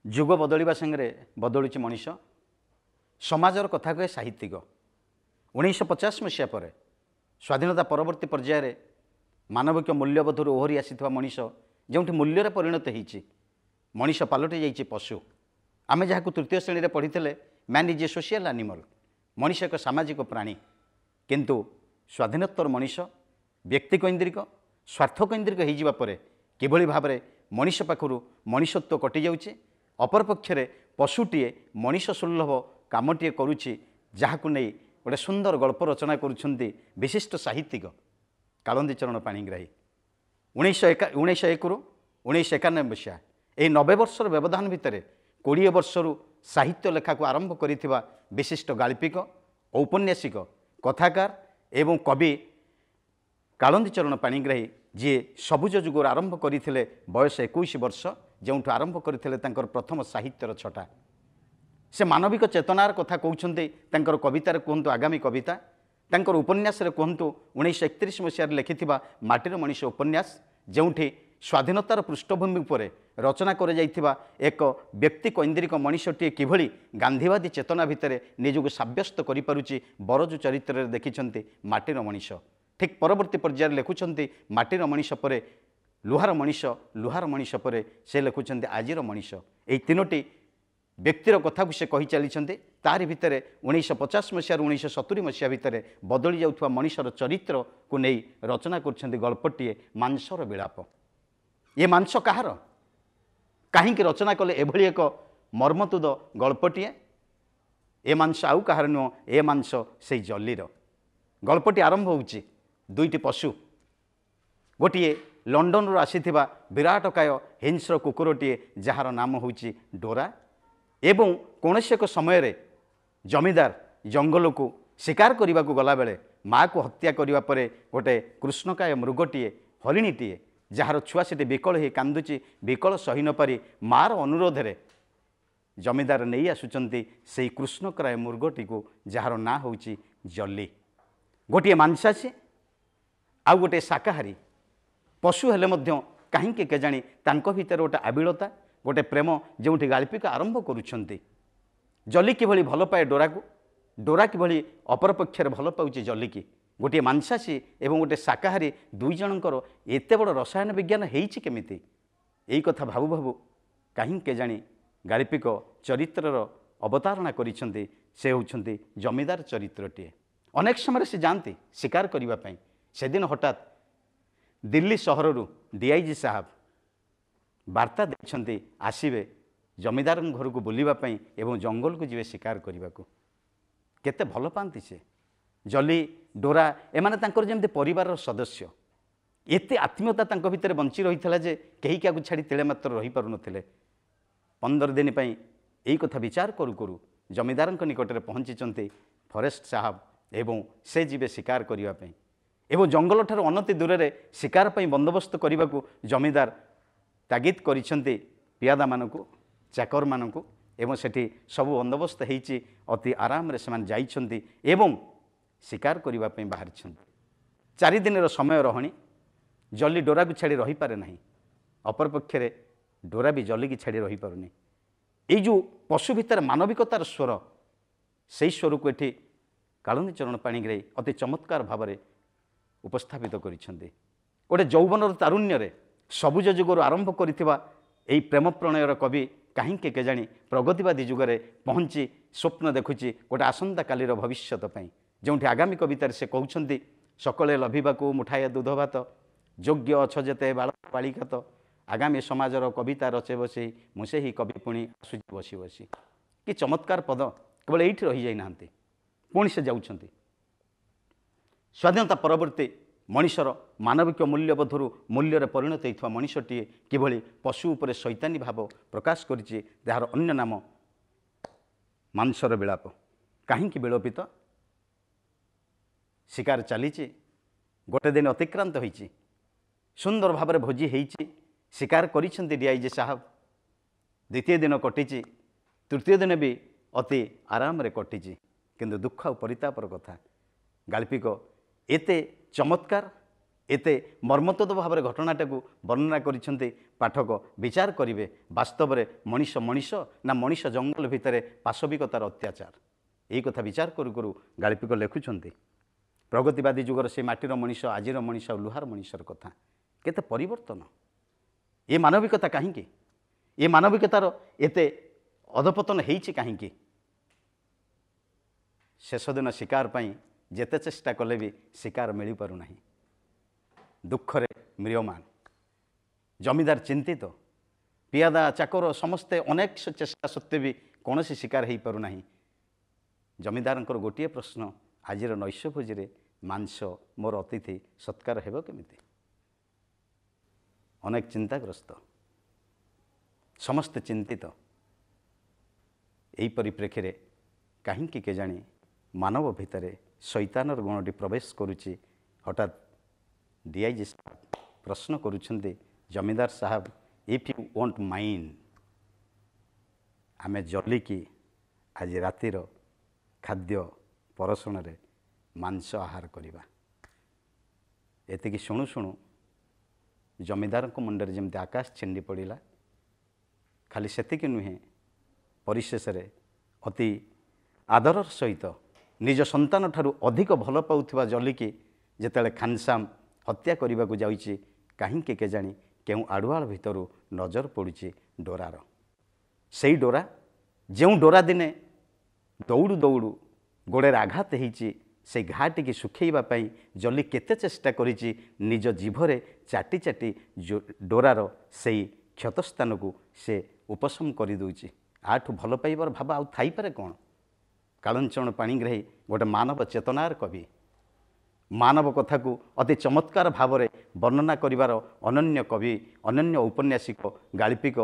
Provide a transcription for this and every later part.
ଯୁଗ ବଦଳିବା ସାଙ୍ଗରେ ବଦଳୁଛି ମଣିଷ। ସମାଜର କଥା କହେ ସାହିତ୍ୟିକ। 1950 ମସିହା ପରେ ସ୍ୱାଧୀନତା ପରବର୍ତ୍ତୀ ପର୍ଯ୍ୟାୟରେ ମାନବିକ ମୂଲ୍ୟବୋଧରୁ ଓହରି ଆସିଥିବା ମଣିଷ ଯେଉଁଠି ମୂଲ୍ୟରେ ପରିଣତ ହୋଇଛି, ମଣିଷ ପାଲଟି ଯାଇଛି ପଶୁ। ଆମେ ଯାହାକୁ ତୃତୀୟ ଶ୍ରେଣୀରେ ପଢ଼ିଥିଲେ man is a social animal, ମଣିଷ ଏକ ସାମାଜିକ ପ୍ରାଣୀ। କିନ୍ତୁ ସ୍ୱାଧୀନୋତ୍ତର ମଣିଷ ବ୍ୟକ୍ତିକୈନ୍ଦ୍ରିକ ସ୍ୱାର୍ଥକୈନ୍ଦ୍ରିକ ହୋଇଯିବା ପରେ କିଭଳି ଭାବରେ ମଣିଷ ପାଖରୁ ମଣିଷତ୍ୱ କଟିଯାଉଛି, ଅପରପକ୍ଷରେ ପଶୁଟିଏ ମଣିଷ ସୁଲଭ କାମଟିଏ କରୁଛି, ଯାହାକୁ ନେଇ ଗୋଟେ ସୁନ୍ଦର ଗଳ୍ପ ରଚନା କରୁଛନ୍ତି ବିଶିଷ୍ଟ ସାହିତ୍ୟିକ କାଳନ୍ଦୀ ଚରଣ ପାଣିଗ୍ରାହୀ। 1901ରୁ 1991 ମସିହା ଏହି 90 ବର୍ଷର ବ୍ୟବଧାନ ଭିତରେ 20 ବର୍ଷରୁ ସାହିତ୍ୟ ଲେଖାକୁ ଆରମ୍ଭ କରିଥିବା ବିଶିଷ୍ଟ ଗାଳ୍ପିକ, ଔପନ୍ୟାସିକ, କଥାକାର ଏବଂ କବି କାଳନ୍ଦୀ ଚରଣ ପାଣିଗ୍ରାହୀ, ଯିଏ ସବୁଜ ଯୁଗରୁ ଆରମ୍ଭ କରିଥିଲେ ବୟସ 21 ବର୍ଷ, ଯେଉଁଠୁ ଆରମ୍ଭ କରିଥିଲେ ତାଙ୍କର ପ୍ରଥମ ସାହିତ୍ୟର ଛଟା। ସେ ମାନବିକ ଚେତନାର କଥା କହୁଛନ୍ତି ତାଙ୍କର କବିତାରେ, କୁହନ୍ତୁ ଆଗାମୀ କବିତା, ତାଙ୍କର ଉପନ୍ୟାସରେ କୁହନ୍ତୁ 1931 ମସିହାରେ ଲେଖିଥିବା ମାଟିର ମଣିଷ ଉପନ୍ୟାସ, ଯେଉଁଠି ସ୍ୱାଧୀନତାର ପୃଷ୍ଠଭୂମି ଉପରେ ରଚନା କରାଯାଇଥିବା ଏକ ବ୍ୟକ୍ତିକୈନ୍ଦ୍ରିକ ମଣିଷଟିଏ କିଭଳି ଗାନ୍ଧୀବାଦୀ ଚେତନା ଭିତରେ ନିଜକୁ ସାବ୍ୟସ୍ତ କରିପାରୁଛି, ବରଜୁ ଚରିତ୍ରରେ ଦେଖିଛନ୍ତି ମାଟିର ମଣିଷ। ଠିକ୍ ପରବର୍ତ୍ତୀ ପର୍ଯ୍ୟାୟରେ ଲେଖୁଛନ୍ତି ମାଟିର ମଣିଷ ପରେ ଲୁହାର ମଣିଷ ପରେ ସେ ଲେଖୁଛନ୍ତି ଆଜିର ମଣିଷ। ଏହି ତିନୋଟି ବ୍ୟକ୍ତିର କଥାକୁ ସେ କହି ଚାଲିଛନ୍ତି। ତାରି ଭିତରେ 1950 ମସିହାରୁ 1970 ମସିହା ଭିତରେ ବଦଳି ଯାଉଥିବା ମଣିଷର ଚରିତ୍ରକୁ ନେଇ ରଚନା କରୁଛନ୍ତି ଗଳ୍ପଟିଏ ମାଂସର ବିଳାପ। ଏ ମାଂସ କାହାର? କାହିଁକି ରଚନା କଲେ ଏଭଳି ଏକ ମର୍ମନ୍ତୁଦ ଗଳ୍ପଟିଏ? ଏ ମାଂସ ଆଉ କାହାର ନୁହଁ, ଏ ମାଂସ ସେଇ ଜଲିର। ଗଳ୍ପଟି ଆରମ୍ଭ ହେଉଛି ଦୁଇଟି ପଶୁ, ଗୋଟିଏ ଲଣ୍ଡନରୁ ଆସିଥିବା ବିରାଟକାୟ ହିଂସ୍ର କୁକୁରଟିଏ ଯାହାର ନାମ ହେଉଛି ଡୋରା, ଏବଂ କୌଣସି ଏକ ସମୟରେ ଜମିଦାର ଜଙ୍ଗଲକୁ ଶିକାର କରିବାକୁ ଗଲାବେଳେ ମାଆକୁ ହତ୍ୟା କରିବା ପରେ ଗୋଟିଏ କୃଷ୍ଣକାୟ ମୃଗଟିଏ, ହରିଣୀଟିଏ, ଯାହାର ଛୁଆ ସେଠି ବିକଳ ହୋଇ କାନ୍ଦୁଛି, ବିକଳ ସହି ନପାରି ମାଆର ଅନୁରୋଧରେ ଜମିଦାର ନେଇ ଆସୁଛନ୍ତି ସେହି କୃଷ୍ଣକାୟ ମୃଗଟିକୁ, ଯାହାର ନାଁ ହେଉଛି ଜଲି। ଗୋଟିଏ ମାଂସାଶୀ ଆଉ ଗୋଟିଏ ଶାକାହାରୀ ପଶୁ ହେଲେ ମଧ୍ୟ କାହିଁକି କେଜାଣି ତାଙ୍କ ଭିତରେ ଗୋଟେ ଆବିଳତା, ଗୋଟେ ପ୍ରେମ, ଯେଉଁଠି ଗାଳ୍ପିକ ଆରମ୍ଭ କରୁଛନ୍ତି। ଜଲି କିଭଳି ଭଲ ପାଏ ଡୋରାକୁ, ଡୋରା କିଭଳି ଅପରପକ୍ଷରେ ଭଲ ପାଉଛି ଜଲିକି। ଗୋଟିଏ ମାଂସାଶୀ ଏବଂ ଗୋଟିଏ ଶାକାହାରୀ ଦୁଇ ଜଣଙ୍କର ଏତେ ବଡ଼ ରସାୟନ ବିଜ୍ଞାନ ହେଇଛି କେମିତି? ଏଇ କଥା ଭାବୁ ଭାବୁ କାହିଁକି କେଜାଣି ଗାଳ୍ପିକ ଚରିତ୍ରର ଅବତାରଣା କରିଛନ୍ତି। ସେ ହେଉଛନ୍ତି ଜମିଦାର ଚରିତ୍ରଟିଏ। ଅନେକ ସମୟରେ ସେ ଯାଆନ୍ତି ଶିକାର କରିବା ପାଇଁ। ସେଦିନ ହଠାତ୍ ଦିଲ୍ଲୀ ସହରରୁ ଡିଆଇଜି ସାହେବ ବାର୍ତ୍ତା ଦେଇଛନ୍ତି ଆସିବେ ଜମିଦାରଙ୍କ ଘରକୁ ବୁଲିବା ପାଇଁ ଏବଂ ଜଙ୍ଗଲକୁ ଯିବେ ଶିକାର କରିବାକୁ। କେତେ ଭଲ ପାଆନ୍ତି ସେ। ଜଲି, ଡୋରା, ଏମାନେ ତାଙ୍କର ଯେମିତି ପରିବାରର ସଦସ୍ୟ। ଏତେ ଆତ୍ମୀୟତା ତାଙ୍କ ଭିତରେ ବଞ୍ଚି ରହିଥିଲା ଯେ କେହି କାହାକୁ ଛାଡ଼ି ତିଳେ ମାତ୍ର ରହିପାରୁନଥିଲେ। 15 ଦିନ ପାଇଁ ଏଇ କଥା ବିଚାର କରୁ କରୁ ଜମିଦାରଙ୍କ ନିକଟରେ ପହଞ୍ଚିଛନ୍ତି ଫରେଷ୍ଟ ସାହେବ ଏବଂ ସେ ଯିବେ ଶିକାର କରିବା ପାଇଁ। ଏବଂ ଜଙ୍ଗଲଠାରୁ ଅନତି ଦୂରରେ ଶିକାର ପାଇଁ ବନ୍ଦୋବସ୍ତ କରିବାକୁ ଜମିଦାର ତାଗିଦ କରିଛନ୍ତି ପିଆଦାମାନଙ୍କୁ, ଚାକରମାନଙ୍କୁ, ଏବଂ ସେଠି ସବୁ ବନ୍ଦୋବସ୍ତ ହେଇଛି। ଅତି ଆରାମରେ ସେମାନେ ଯାଇଛନ୍ତି ଏବଂ ଶିକାର କରିବା ପାଇଁ ବାହାରିଛନ୍ତି। 4 ଦିନର ସମୟ ରହଣି। ଜଲି ଡୋରାକୁ ଛାଡ଼ି ରହିପାରେ ନାହିଁ, ଅପରପକ୍ଷରେ ଡୋରା ବି ଜଲିକି ଛାଡ଼ି ରହିପାରୁନି। ଏଇ ଯେଉଁ ପଶୁ ଭିତରେ ମାନବିକତାର ସ୍ୱର, ସେହି ସ୍ୱରକୁ ଏଠି କାଳନ୍ଦୀ ଚରଣ ପାଣିଗ୍ରାହୀ ଅତି ଚମତ୍କାର ଭାବରେ ଉପସ୍ଥାପିତ କରିଛନ୍ତି। ଗୋଟେ ଯୌବନର ତାରୁଣ୍ୟରେ ସବୁଜ ଯୁଗରୁ ଆରମ୍ଭ କରିଥିବା ଏହି ପ୍ରେମ ପ୍ରଣୟର କବି କାହିଁକି କେଜାଣି ପ୍ରଗତିବାଦୀ ଯୁଗରେ ପହଞ୍ଚି ସ୍ୱପ୍ନ ଦେଖୁଛି ଗୋଟେ ଆସନ୍ତାକାଲିର ଭବିଷ୍ୟତ ପାଇଁ, ଯେଉଁଠି ଆଗାମୀ କବିତାରେ ସେ କହୁଛନ୍ତି ସକଳେ ଲଭିବାକୁ ମୁଠାଏ ଦୁଧ ଭାତ, ଯୋଗ୍ୟ ଅଛ ଯେତେ ବାଳିକାତ, ଆଗାମୀ ସମାଜର କବିତା ରଚେ ବସି, ମୁଁ ସେହି କବି ପୁଣି ଆସୁଛି ବସି ବସି। କି ଚମତ୍କାର ପଦ! କେବଳ ଏଇଠି ରହିଯାଇନାହାନ୍ତି, ପୁଣି ସେ ଯାଉଛନ୍ତି ସ୍ୱାଧୀନତା ପରବର୍ତ୍ତୀ ମଣିଷର ମାନବିକ ମୂଲ୍ୟବୋଧରୁ ମୂଲ୍ୟରେ ପରିଣତ ହୋଇଥିବା ମଣିଷଟିଏ କିଭଳି ପଶୁ ଉପରେ ଶୈତାନୀ ଭାବ ପ୍ରକାଶ କରିଛି, ଯାହାର ଅନ୍ୟ ନାମ ମାଂସର ବିଳାପ। କାହିଁକି ବିଳପିତ? ଶିକାର ଚାଲିଛି, ଗୋଟେ ଦିନ ଅତିକ୍ରାନ୍ତ ହୋଇଛି, ସୁନ୍ଦର ଭାବରେ ଭୋଜି ହେଇଛି, ଶିକାର କରିଛନ୍ତି ଡିଆଇଜି ସାହେବ। ଦ୍ୱିତୀୟ ଦିନ କଟିଛି, ତୃତୀୟ ଦିନ ବି ଅତି ଆରାମରେ କଟିଛି। କିନ୍ତୁ ଦୁଃଖ ଆଉ ପରିତାପର କଥା, ଗାଳ୍ପିକ ଏତେ ଚମତ୍କାର, एते मर्मतोद भाव घटनाटा को वर्णना करिसेंती पाठक विचार करिवे वास्तव में मनीष मनीष ना मनीष जंगल भितर पाशविकतार अत्याचार यही कथा विचार करू करू गाल्पिक लेखुंट प्रगतिवादी जुगर से माटीर मनीष आजिर मनीष लुहार मनीषर कथा केते परिवर्तन ये मानविकता कहीं ये मानविकतार एते अधपतन होइछि कहीं शेष दिन शिकार पाई जेते चेष्टा कले भी शिकार मिल पारुना दुखरे म्रियमान जमीदार चिंतित पियादा चाकर समस्ते अनेक चेष्टा सत्वे भी कौन शिकार हो पारुना जमीदार गोटे प्रश्न आजिर नैश भोजी मांस मोर अतिथि सत्कार हेब केमिति अनेक चिंताग्रस्त समस्ते चिंतित यही परिप्रेक्षी में कहीं केजाणी मानव भितर शैतानर गुणटी प्रवेश करुच्ची हठात डीआईजी साहब प्रश्न करुछंती जमीदार साहब इफ यू वॉन्ट माइंड आमे जलिकी आज रातिर खाद्य परषण रे मांस आहार करिबा एतिकी शुणु शुणु जमीदार को मुंडरे जमती आकाश छिंडी पड़ा खाली सेतिकी नुहे परिशेष अति आदर सहित निज संतान ठारू अधिक भल पाउथिबा जलिकी जेतेले खानसाम हत्या करने को जाउची कहीं केजाणी केउ आड़ुआल भितरु नजर पड़ुची डोरार से डोरा जो डोरा दिने दौड़ू दौड़ू गोड़े आघात होइची से घाटी की सुखेइबा पई जली केते चेष्टा करिची निज जीभरे चाटी चाटी डोरार से क्षतस्थान को से उपशम कर दउची आठू भल पाइबार भाव आउ थाई पारे कौन कालंचरण पाणिग्राही गोटे मानव चेतनार कवि मानव कथा को अति चमत्कार भाव में वर्णना करिवार अनन्य कवि अनन्य उपन्यासिक गाल्पिक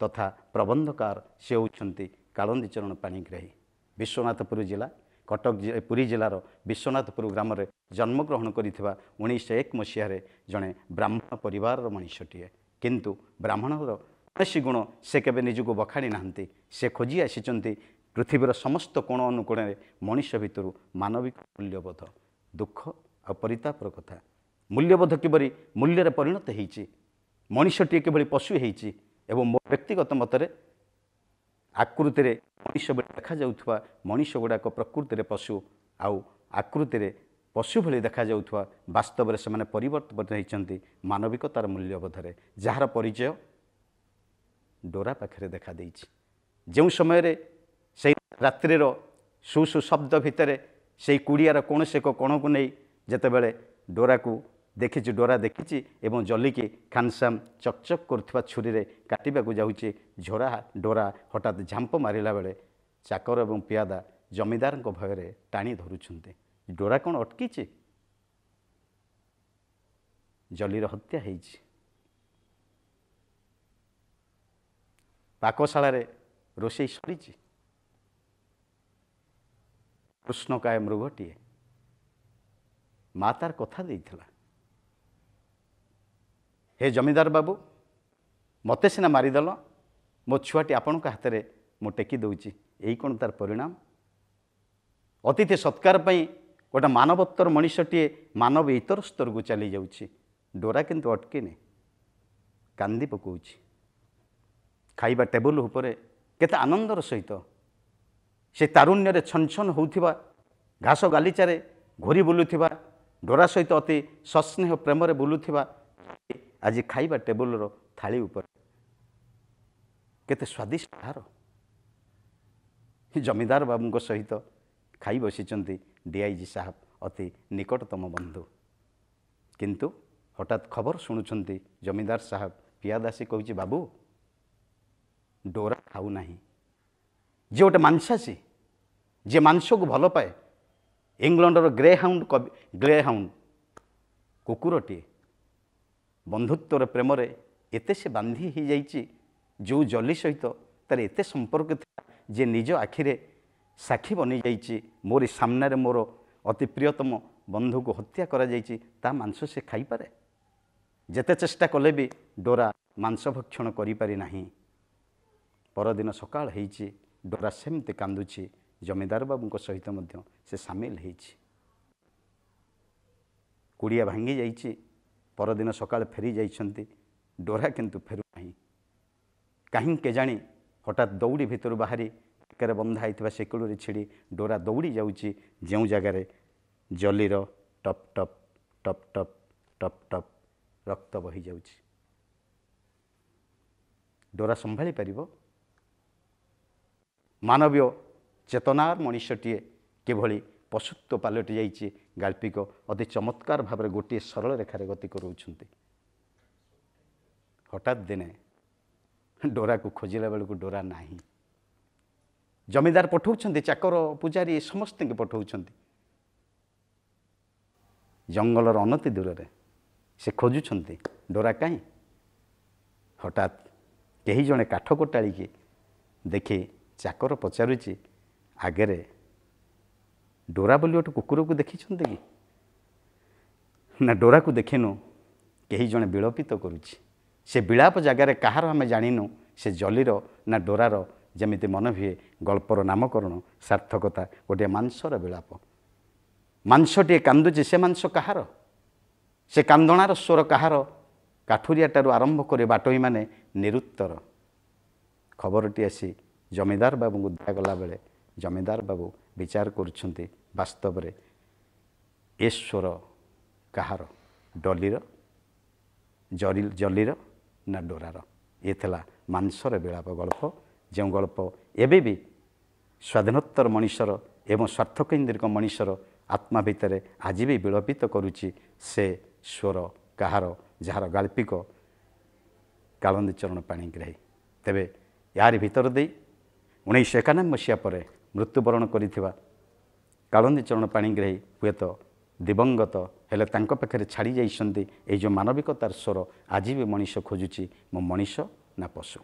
तथा प्रबंधकार से होउछंती कालंदीचरण पाणिग्राही विश्वनाथपुर जिला कटक पुरी जिलार विश्वनाथपुर ग्राम में जन्मग्रहण करिथिबा 1901 मसीह जड़े ब्राह्मण परिवार मनीषटीए किंतु ब्राह्मणर कौन गुण से केबे निजको बखाणी नाहंती से खोजी आसीचंती पृथ्वीर समस्त कोण अनुकोण मनीष भितर मानविक मूल्यबोध दुख आ परितापर कथा मूल्यबोध किबरी मूल्य परिणत होइछि मनीषटी किभली पशु होइछि एवं मो व्यक्तिगत मतरे आकृति मनीष देखा जाउथवा मनीष गुड़ाक प्रकृति पशु आउ आकृति पशु भली देखा जाउथवा वास्तव में से परिवर्तन होइछंती मानविकतार मूल्यबोधरे जार परिचय डोरा पाखरे देखा देइछि जो समय रे से रात्रिर सुसु शब्द भितर से कुड़ियार कौन से कोण को नहीं जिते बड़े डोरा को देखी डोरा देखी एवं जलिकी खानसाम चकचक कर छुरी रे काटिबा को जाउची झोरा डोरा हठात झांप मारिला बेले चाकर एवं पियादा जमीदार भय टाणी धरुछंती डोरा कौन अटकी जलीर हत्या होइछि पाकशाला रोषेई सरी कृष्णकाय मृगटीए माँ तार कथा देइथिला हे जमीदार बाबू मते सिना मारिदेल मो छुआटी आपण हाथ में मु टेकी दौची यही कौन तार परिणाम अतिथि सत्कार पई गोटे मानवत्तर मनीषटीए मानव इतर स्तर को चली जाउची डोरा किंतु अटकिनी कांदी पकाउची खाइबा टेबुल उपरे केते आनंदर सहित से तारुण्य छन छन होउथिबा घास गालीचारे घोरी बुलुथिबा डोरा सहित अति सस्नेह प्रेम बुलुथिबा आज खाइबा टेबुल थाली उपर केते स्वादिष्ट आहार जमीदार बाबू सहित खाई बसिचंती डीआईजी साहब अति निकटतम बंधु किंतु हठात खबर शुणुंट जमीदार साहब पियादासी कहूँ बाबू डोरा खाऊ नहीं जे गोटे मांसासी जे मांस को भल पाए इंग्लैंडर ग्रे हाउंड कुकुरटी बंधुत्वर प्रेम एते से बांधी ही जाइए जो जली सहित तार एते संपर्क था जे निज आखिरे साक्षी बनी जाइए मोरी सामने मोर अति प्रियतम बंधु को हत्या करा जाइए ता मांस से खाई पारे जेते चेष्टा कले भी डोरा मांस भक्षण करि पारि नाही। परदिन सकाळ होइछि डोरा सेमती कांदुछि जमीदार बाबू सहित मध्य से सामिल होइछि कुड़िया भांगी जाइछि ପରଦିନ ସକାଳେ ଫେରି ଯାଇଛନ୍ତି, ଡୋରା କିନ୍ତୁ ଫେରୁନାହିଁ। କାହିଁକି କେଜାଣି ହଠାତ୍ ଦୌଡ଼ି ଭିତରୁ ବାହାରି ବେକରେ ବନ୍ଧା ହୋଇଥିବା ସେକୁଳରେ ଛିଡ଼ି ଡୋରା ଦୌଡ଼ି ଯାଉଛି ଯେଉଁ ଜାଗାରେ ଜଲିର ଟପ୍ ଟପ୍ ଟପ୍ ଟପ୍ ଟପ୍ ଟପ୍ ରକ୍ତ ବହିଯାଉଛି। ଡୋରା ସମ୍ଭାଳି ପାରିବ? ମାନବୀୟ ଚେତନାର ମଣିଷଟିଏ କିଭଳି ପଶୁତ୍ୱ ପାଲଟି ଯାଇଛି, ଗାଳ୍ପିକ ଅତି ଚମତ୍କାର ଭାବରେ ଗୋଟିଏ ସରଳ ରେଖାରେ ଗତି କରୁଛନ୍ତି। ହଠାତ୍ ଦିନେ ଡୋରାକୁ ଖୋଜିଲା ବେଳକୁ ଡୋରା ନାହିଁ। ଜମିଦାର ପଠାଉଛନ୍ତି, ଚାକର ପୂଜାରୀ ସମସ୍ତଙ୍କୁ ପଠାଉଛନ୍ତି। ଜଙ୍ଗଲର ଅନତି ଦୂରରେ ସେ ଖୋଜୁଛନ୍ତି ଡୋରା କାହିଁ। ହଠାତ୍ କେହି ଜଣେ କାଠ କୋଟାଳିକି ଦେଖି ଚାକର ପଚାରୁଛି, ଆଗରେ ଡୋରା ବୋଲି ଗୋଟେ କୁକୁରକୁ ଦେଖିଛନ୍ତି କି? ନା, ଡୋରାକୁ ଦେଖିନୁ, କେହି ଜଣେ ବିଳପିତ କରୁଛି। ସେ ବିଳାପ ଜାଗାରେ କାହାର ଆମେ ଜାଣିନୁ, ସେ ଜଲିର ନା ଡୋରାର ଯେମିତି ମନେ ହୁଏ ଗଳ୍ପର ନାମକରଣ ସାର୍ଥକତା ଗୋଟିଏ ମାଂସର ବିଳାପ। ମାଂସଟିଏ କାନ୍ଦୁଛି, ସେ ମାଂସ କାହାର? ସେ କାନ୍ଦଣାର ସ୍ୱର କାହାର? କାଠୁରିଆଠାରୁ ଆରମ୍ଭ କରି ବାଟୋଇମାନେ ନିରୁତ୍ତର। ଖବରଟି ଆସି ଜମିଦାର ବାବୁଙ୍କୁ ଦିଆଗଲା ବେଳେ ଜମିଦାର ବାବୁ ବିଚାର କରୁଛନ୍ତି, ବାସ୍ତବରେ ଏ ସ୍ୱର କାହାର? ଜଲିର ନା ଡୋରାର? ଏ ଥିଲା ମାଂସର ବିଳାପ ଗଳ୍ପ, ଯେଉଁ ଗଳ୍ପ ଏବେ ବି ସ୍ୱାଧୀନୋତ୍ତର ମଣିଷର ଏବଂ ସ୍ୱାର୍ଥକେନ୍ଦ୍ରିକ ମଣିଷର ଆତ୍ମା ଭିତରେ ଆଜି ବି ବିଳପିତ କରୁଛି। ସେ ସ୍ୱର କାହାର? ଯାହାର ଗାଳ୍ପିକ କାଳନ୍ଦୀ ଚରଣ ପାଣିଗ୍ରାହୀ। ତେବେ ୟାରି ଭିତର ଦେଇ 1991 ମସିହା ପରେ ମୃତ୍ୟୁବରଣ କରିଥିବା କାଳନ୍ଦୀ ଚରଣ ପାଣିଗ୍ରାହୀ ହୁଏତ ଦିବଙ୍ଗତ, ହେଲେ ତାଙ୍କ ପାଖରେ ଛାଡ଼ି ଯାଇଛନ୍ତି ଏଇ ଯେଉଁ ମାନବିକତାର ସ୍ୱର ଆଜି ବି ମଣିଷ ଖୋଜୁଛି, ମୁଁ ମଣିଷ ନା ପଶୁ।